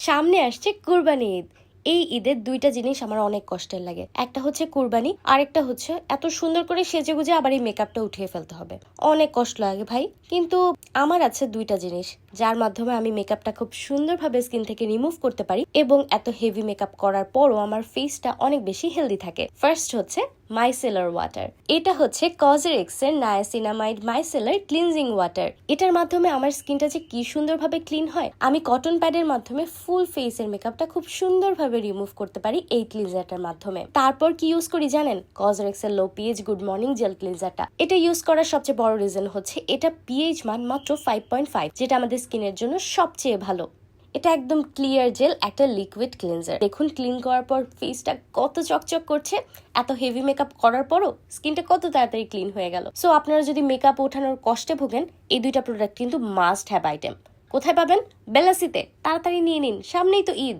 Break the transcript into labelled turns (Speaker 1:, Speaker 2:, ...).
Speaker 1: সামনে আসছে কুরবানি ঈদ। এই ঈদের দুইটা জিনিস আমার অনেক কষ্টের লাগে। একটা হচ্ছে কুরবানি, আরেকটা হচ্ছে এত সুন্দর করে সেজেগুজে আবার এই মেকআপটা উঠিয়ে ফেলতে হবে। অনেক কষ্ট লাগে ভাই। কিন্তু আমার আছে দুইটা জিনিস যার মাধ্যমে আমি মেকআপটা খুব সুন্দরভাবে স্কিন থেকে রিমুভ করতে পারি এবং এত হেভি মেকআপ করার পরও আমার ফেসটা অনেক বেশি হেলদি থাকে। ফার্স্ট হচ্ছে মাইসেলার ওয়াটার। এটা হচ্ছে কজরেক্স এর নায়াসিনামাইড মাইসেলার ক্লিনজিং ওয়াটার। এটার মাধ্যমে আমার স্কিনটা যে কি সুন্দরভাবে ক্লিন হয়। আমি কটন প্যাডের মাধ্যমে ফুল ফেসের মেকআপটা খুব সুন্দরভাবে রিমুভ করতে পারি এই ক্লিনজারটার মাধ্যমে। তারপর কি ইউজ করি জানেন? কজরেক্স এর low pH good morning gel ক্লিনজারটা। এটা ইউজ করার সবচেয়ে বড় রিজন হচ্ছে এটা পিএইচ মান মাত্র 5.5, যেটা আমাদের স্কিনের জন্য সবচেয়ে ভালো। এটা একদম ক্লিয়ার জেল, একটা লিকুইড ক্লিনজার। দেখুন ক্লিন করার পর ফেসটা কত চকচক করছে। এত হেভি মেকআপ করার পরও স্কিনটা কত তাড়াতাড়ি ক্লিন হয়ে গেল। সো আপনারা যদি মেকআপ ওঠানোর কষ্টে ভোগেন, এই দুইটা প্রোডাক্ট কিন্তু মাস্ট হ্যাভ আইটেম। কোথায় পাবেন? বেলাসিতে। তাড়াতাড়ি নিয়ে নিন, সামনেই তো ঈদ।